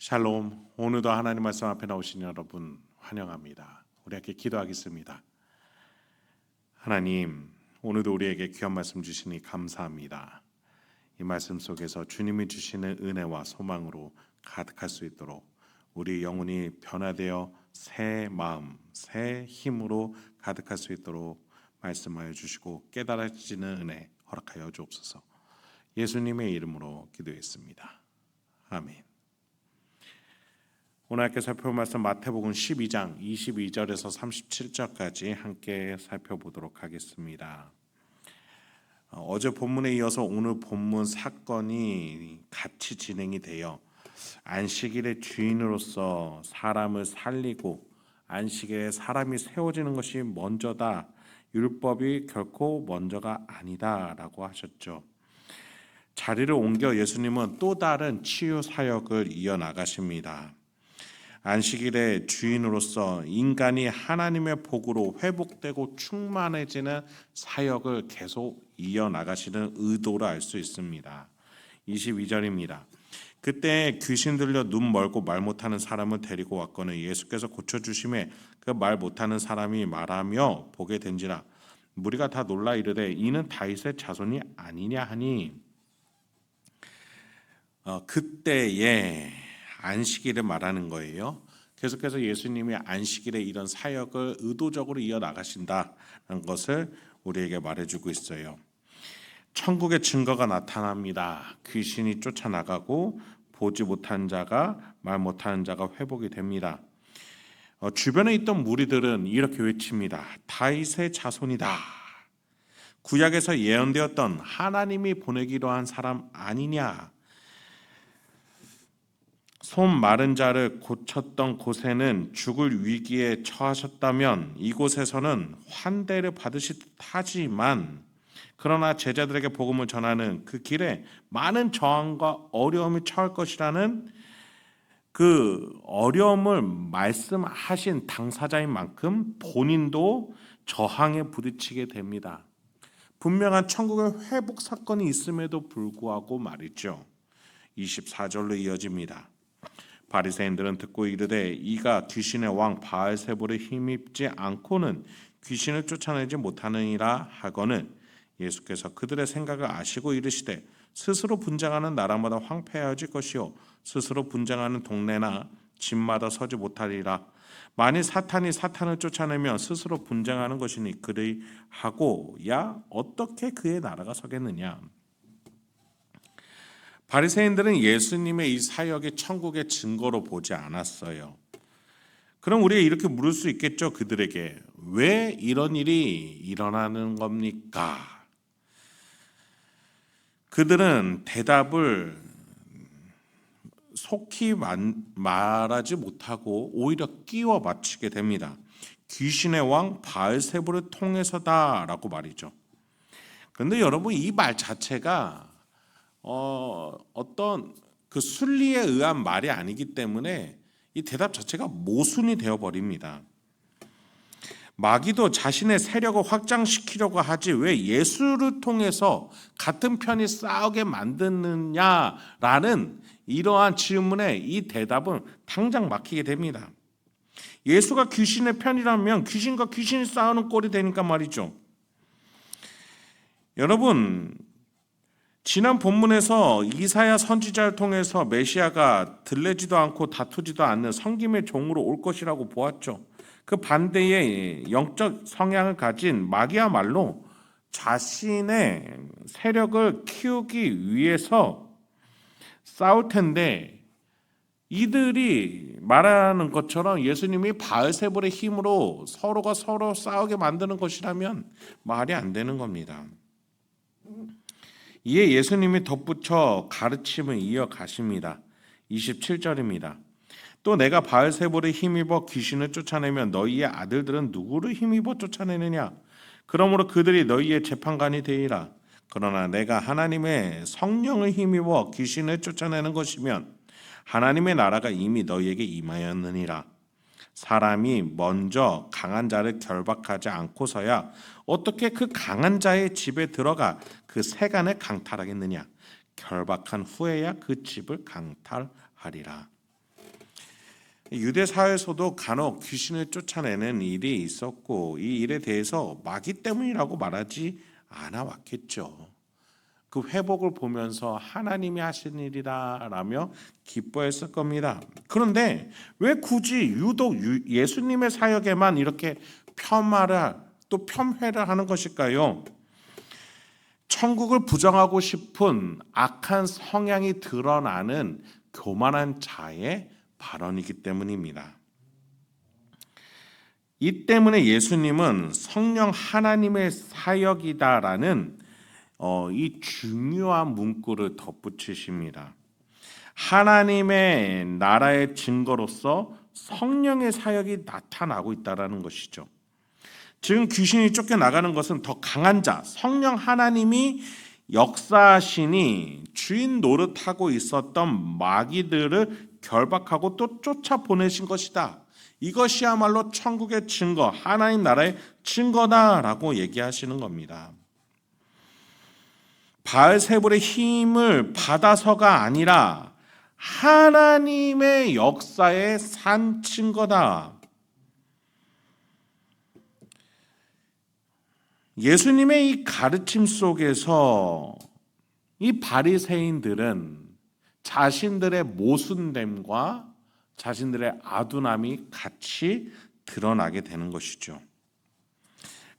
샬롬. 오늘도 하나님 말씀 앞에 나오신 여러분 환영합니다. 우리 함께 기도하겠습니다. 하나님, 오늘도 우리에게 귀한 말씀 주시니 감사합니다. 이 말씀 속에서 주님이 주시는 은혜와 소망으로 가득할 수 있도록 우리 영혼이 변화되어 새 마음, 새 힘으로 가득할 수 있도록 말씀하여 주시고 깨달아지는 은혜 허락하여 주옵소서. 예수님의 이름으로 기도했습니다. 아멘. 오늘 함께 살펴볼 말씀 마태복음 12장 22절에서 37절까지 함께 살펴보도록 하겠습니다. 어제 본문에 이어서 오늘 본문 사건이 같이 진행이 되어 안식일의 주인으로서 사람을 살리고 안식일에 사람이 세워지는 것이 먼저다. 율법이 결코 먼저가 아니다라고 하셨죠. 자리를 옮겨 예수님은 또 다른 치유 사역을 이어나가십니다. 안식일의 주인으로서 인간이 하나님의 복으로 회복되고 충만해지는 사역을 계속 이어나가시는 의도를 알 수 있습니다. 22절입니다. 그때 귀신 들려 눈 멀고 말 못하는 사람을 데리고 왔거늘 예수께서 고쳐주심에 그 말 못하는 사람이 말하며 보게 된지라 무리가 다 놀라 이르되 이는 다윗의 자손이 아니냐 하니 그때에 안식일을 말하는 거예요. 계속해서 예수님이 안식일에 이런 사역을 의도적으로 이어나가신다는 것을 우리에게 말해주고 있어요. 천국의 증거가 나타납니다. 귀신이 쫓아나가고 보지 못한 자가 말 못하는 자가 회복이 됩니다. 주변에 있던 무리들은 이렇게 외칩니다. 다윗의 자손이다. 구약에서 예언되었던 하나님이 보내기로 한 사람 아니냐. 손 마른 자를 고쳤던 곳에는 죽을 위기에 처하셨다면 이곳에서는 환대를 받으실 듯하지만 그러나 제자들에게 복음을 전하는 그 길에 많은 저항과 어려움이 처할 것이라는 그 어려움을 말씀하신 당사자인 만큼 본인도 저항에 부딪히게 됩니다. 분명한 천국의 회복 사건이 있음에도 불구하고 말이죠. 24절로 이어집니다. 바리새인들은 듣고 이르되 이가 귀신의 왕 바알세불에 힘입지 않고는 귀신을 쫓아내지 못하느니라 하거늘 예수께서 그들의 생각을 아시고 이르시되 스스로 분쟁하는 나라마다 황폐해질 것이요 스스로 분쟁하는 동네나 집마다 서지 못하리라. 만일 사탄이 사탄을 쫓아내면 스스로 분쟁하는 것이니 그리하고야 어떻게 그의 나라가 서겠느냐. 바리새인들은 예수님의 이 사역이 천국의 증거로 보지 않았어요. 그럼 우리가 이렇게 물을 수 있겠죠. 그들에게 왜 이런 일이 일어나는 겁니까? 그들은 대답을 속히 말하지 못하고 오히려 끼워 맞추게 됩니다. 귀신의 왕 바알세불을 통해서다라고 말이죠. 그런데 여러분 이 말 자체가 어떤 그 순리에 의한 말이 아니기 때문에 이 대답 자체가 모순이 되어 버립니다. 마귀도 자신의 세력을 확장시키려고 하지 왜 예수를 통해서 같은 편이 싸우게 만드느냐라는 이러한 질문에 이 대답은 당장 막히게 됩니다. 예수가 귀신의 편이라면 귀신과 귀신이 싸우는 꼴이 되니까 말이죠. 여러분 지난 본문에서 이사야 선지자를 통해서 메시아가 들레지도 않고 다투지도 않는 섬김의 종으로 올 것이라고 보았죠. 그 반대의 영적 성향을 가진 마귀야말로 자신의 세력을 키우기 위해서 싸울 텐데 이들이 말하는 것처럼 예수님이 바알세불의 힘으로 서로가 서로 싸우게 만드는 것이라면 말이 안 되는 겁니다. 이에 예수님이 덧붙여 가르침을 이어가십니다. 27절입니다. 또 내가 바알세불에 힘입어 귀신을 쫓아내면 너희의 아들들은 누구를 힘입어 쫓아내느냐? 그러므로 그들이 너희의 재판관이 되리라. 그러나 내가 하나님의 성령을 힘입어 귀신을 쫓아내는 것이면 하나님의 나라가 이미 너희에게 임하였느니라. 사람이 먼저 강한 자를 결박하지 않고서야 어떻게 그 강한 자의 집에 들어가 그 세간을 강탈하겠느냐. 결박한 후에야 그 집을 강탈하리라. 유대 사회에서도 간혹 귀신을 쫓아내는 일이 있었고 이 일에 대해서 마귀 때문이라고 말하지 않아 왔겠죠. 그 회복을 보면서 하나님이 하신 일이다라며 기뻐했을 겁니다. 그런데 왜 굳이 유독 예수님의 사역에만 이렇게 폄하를 또 폄훼를 하는 것일까요? 천국을 부정하고 싶은 악한 성향이 드러나는 교만한 자의 발언이기 때문입니다. 이 때문에 예수님은 성령 하나님의 사역이다라는 이 중요한 문구를 덧붙이십니다. 하나님의 나라의 증거로서 성령의 사역이 나타나고 있다는 것이죠. 지금 귀신이 쫓겨나가는 것은 더 강한 자, 성령 하나님이 역사하시니 주인 노릇하고 있었던 마귀들을 결박하고 또 쫓아보내신 것이다. 이것이야말로 천국의 증거, 하나님 나라의 증거다라고 얘기하시는 겁니다. 바알세불의 힘을 받아서가 아니라 하나님의 역사의 산 증거다. 예수님의 이 가르침 속에서 이 바리새인들은 자신들의 모순됨과 자신들의 아둔함이 같이 드러나게 되는 것이죠.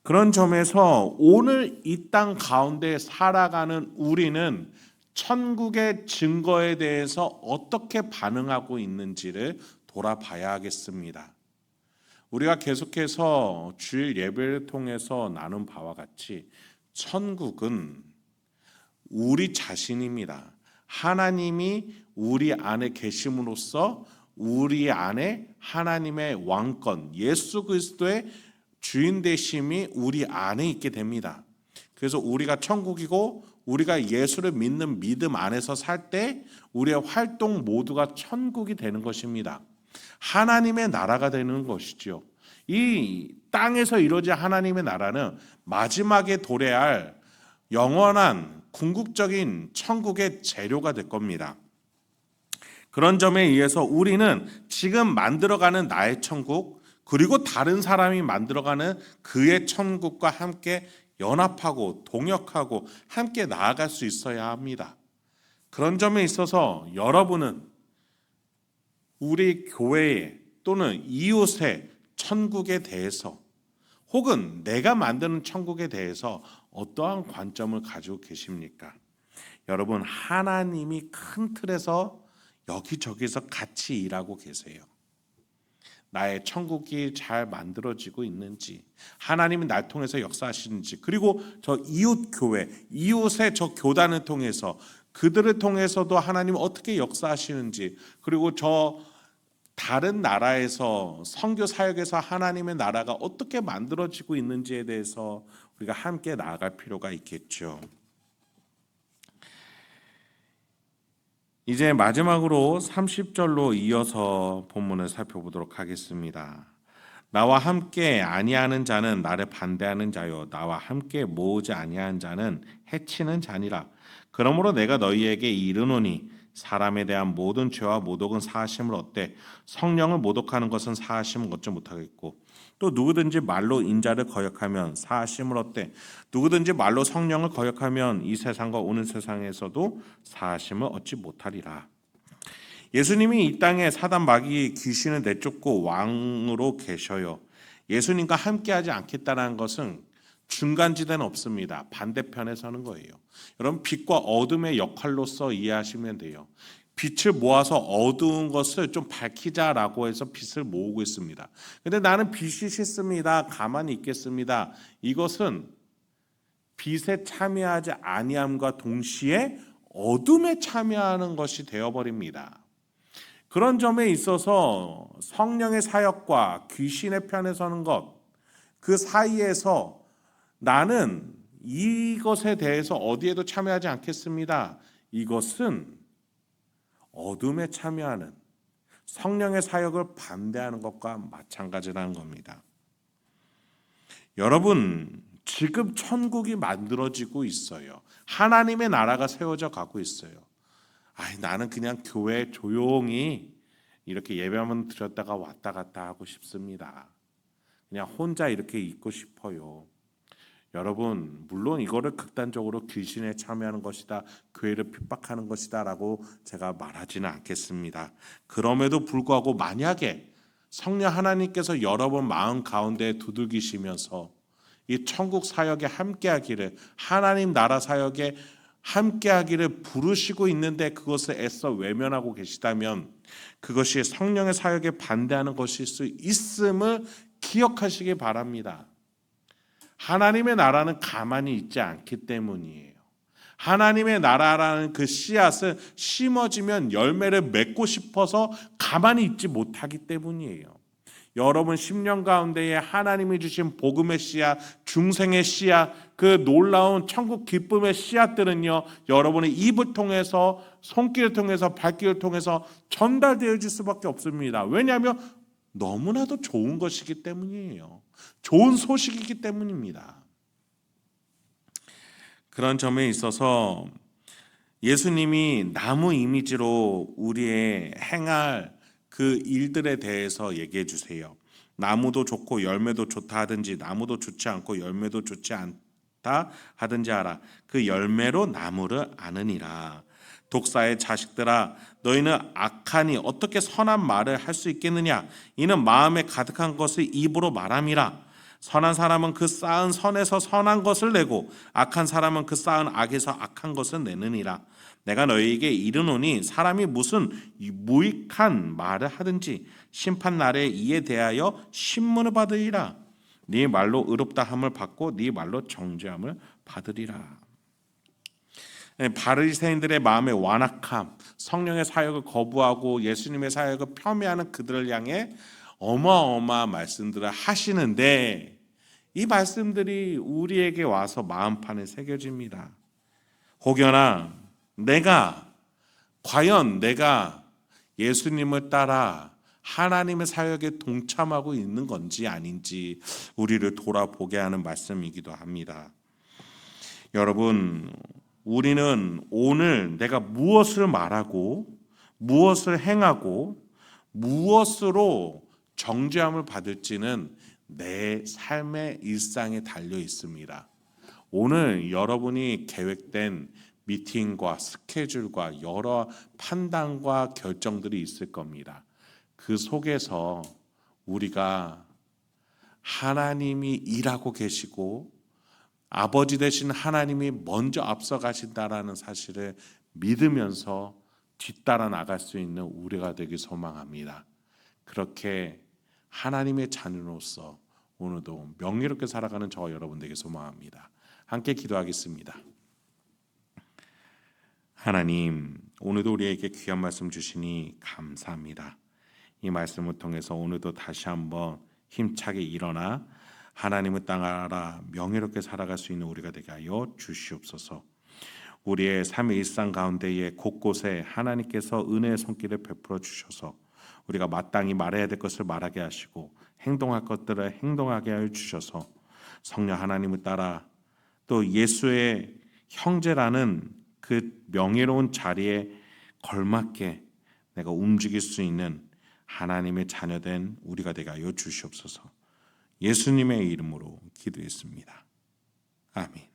그런 점에서 오늘 이 땅 가운데 살아가는 우리는 천국의 증거에 대해서 어떻게 반응하고 있는지를 돌아봐야 하겠습니다. 우리가 계속해서 주일 예배를 통해서 나눈 바와 같이 천국은 우리 자신입니다. 하나님이 우리 안에 계심으로써 우리 안에 하나님의 왕권, 예수 그리스도의 주인 되심이 우리 안에 있게 됩니다. 그래서 우리가 천국이고 우리가 예수를 믿는 믿음 안에서 살 때 우리의 활동 모두가 천국이 되는 것입니다. 하나님의 나라가 되는 것이죠. 이 땅에서 이루어질 하나님의 나라는 마지막에 도래할 영원한 궁극적인 천국의 재료가 될 겁니다. 그런 점에 의해서 우리는 지금 만들어가는 나의 천국, 그리고 다른 사람이 만들어가는 그의 천국과 함께 연합하고 동역하고 함께 나아갈 수 있어야 합니다. 그런 점에 있어서 여러분은 우리 교회에 또는 이웃의 천국에 대해서 혹은 내가 만드는 천국에 대해서 어떠한 관점을 가지고 계십니까? 여러분, 하나님이 큰 틀에서 여기저기서 같이 일하고 계세요. 나의 천국이 잘 만들어지고 있는지, 하나님이 날 통해서 역사하시는지, 그리고 저 이웃 교회, 이웃의 저 교단을 통해서 그들을 통해서도 하나님이 어떻게 역사하시는지, 그리고 저 다른 나라에서 선교 사역에서 하나님의 나라가 어떻게 만들어지고 있는지에 대해서 우리가 함께 나아갈 필요가 있겠죠. 이제 마지막으로 30절로 이어서 본문을 살펴보도록 하겠습니다. 나와 함께 아니하는 자는 나를 반대하는 자요 나와 함께 모으지 아니하는 자는 해치는 자니라. 그러므로 내가 너희에게 이르노니 사람에 대한 모든 죄와 모독은 사하심을 얻되 성령을 모독하는 것은 사하심을 얻지 못하겠고 또 누구든지 말로 인자를 거역하면 사하심을 얻되 누구든지 말로 성령을 거역하면 이 세상과 오는 세상에서도 사하심을 얻지 못하리라. 예수님이 이 땅에 사단 마귀 귀신을 내쫓고 왕으로 계셔요. 예수님과 함께하지 않겠다는 것은 중간지대는 없습니다. 반대편에 서는 거예요. 여러분, 빛과 어둠의 역할로서 이해하시면 돼요. 빛을 모아서 어두운 것을 좀 밝히자라고 해서 빛을 모으고 있습니다. 근데 나는 빛이 싫습니다. 가만히 있겠습니다. 이것은 빛에 참여하지 아니함과 동시에 어둠에 참여하는 것이 되어버립니다. 그런 점에 있어서 성령의 사역과 귀신의 편에 서는 것, 그 사이에서 나는 이것에 대해서 어디에도 참여하지 않겠습니다. 이것은 어둠에 참여하는 성령의 사역을 반대하는 것과 마찬가지라는 겁니다. 여러분, 지금 천국이 만들어지고 있어요. 하나님의 나라가 세워져 가고 있어요. 나는 그냥 교회에 조용히 이렇게 예배만 드렸다가 왔다 갔다 하고 싶습니다. 그냥 혼자 이렇게 있고 싶어요. 여러분, 물론 이거를 극단적으로 귀신에 참여하는 것이다, 교회를 핍박하는 것이다 라고 제가 말하지는 않겠습니다. 그럼에도 불구하고 만약에 성령 하나님께서 여러분 마음 가운데 두들기시면서 이 천국 사역에 함께하기를, 하나님 나라 사역에 함께하기를 부르시고 있는데 그것을 애써 외면하고 계시다면 그것이 성령의 사역에 반대하는 것일 수 있음을 기억하시기 바랍니다. 하나님의 나라는 가만히 있지 않기 때문이에요. 하나님의 나라라는 그 씨앗은 심어지면 열매를 맺고 싶어서 가만히 있지 못하기 때문이에요. 여러분 10년 가운데에 하나님이 주신 복음의 씨앗, 중생의 씨앗, 그 놀라운 천국 기쁨의 씨앗들은요, 여러분의 입을 통해서, 손길을 통해서, 발길을 통해서 전달되어질 수밖에 없습니다. 왜냐하면 너무나도 좋은 것이기 때문이에요. 좋은 소식이기 때문입니다. 그런 점에 있어서 예수님이 나무 이미지로 우리의 행할 그 일들에 대해서 얘기해 주세요. 나무도 좋고 열매도 좋다 하든지 나무도 좋지 않고 열매도 좋지 않다 하든지 알아. 그 열매로 나무를 아느니라. 독사의 자식들아, 너희는 악하니 어떻게 선한 말을 할 수 있겠느냐? 이는 마음에 가득한 것을 입으로 말함이라. 선한 사람은 그 쌓은 선에서 선한 것을 내고 악한 사람은 그 쌓은 악에서 악한 것을 내느니라. 내가 너희에게 이르노니 사람이 무슨 무익한 말을 하든지 심판 날에 이에 대하여 신문을 받으리라. 네 말로 의롭다 함을 받고 네 말로 정죄함을 받으리라. 바리새인들의 마음의 완악함, 성령의 사역을 거부하고 예수님의 사역을 폄훼하는 그들을 향해 어마어마한 말씀들을 하시는데 이 말씀들이 우리에게 와서 마음판에 새겨집니다. 혹여나 과연 내가 예수님을 따라 하나님의 사역에 동참하고 있는 건지 아닌지 우리를 돌아보게 하는 말씀이기도 합니다. 여러분, 우리는 오늘 내가 무엇을 말하고 무엇을 행하고 무엇으로 정죄함을 받을지는 내 삶의 일상에 달려 있습니다. 오늘 여러분이 계획된 미팅과 스케줄과 여러 판단과 결정들이 있을 겁니다. 그 속에서 우리가 하나님이 일하고 계시고 아버지 되신 하나님이 먼저 앞서 가신다라는 사실을 믿으면서 뒤따라 나갈 수 있는 우리가 되길 소망합니다. 그렇게 하나님의 자녀로서 오늘도 명예롭게 살아가는 저와 여러분 되길 소망합니다. 함께 기도하겠습니다. 하나님, 오늘도 우리에게 귀한 말씀 주시니 감사합니다. 이 말씀을 통해서 오늘도 다시 한번 힘차게 일어나 하나님을 따라 명예롭게 살아갈 수 있는 우리가 되게 하여 주시옵소서. 우리의 삶의 일상 가운데에 곳곳에 하나님께서 은혜의 손길을 베풀어 주셔서 우리가 마땅히 말해야 될 것을 말하게 하시고 행동할 것들을 행동하게 하여 주셔서 성령 하나님을 따라 또 예수의 형제라는 그 명예로운 자리에 걸맞게 내가 움직일 수 있는 하나님의 자녀된 우리가 되게 하여 주시옵소서. 예수님의 이름으로 기도했습니다. 아멘.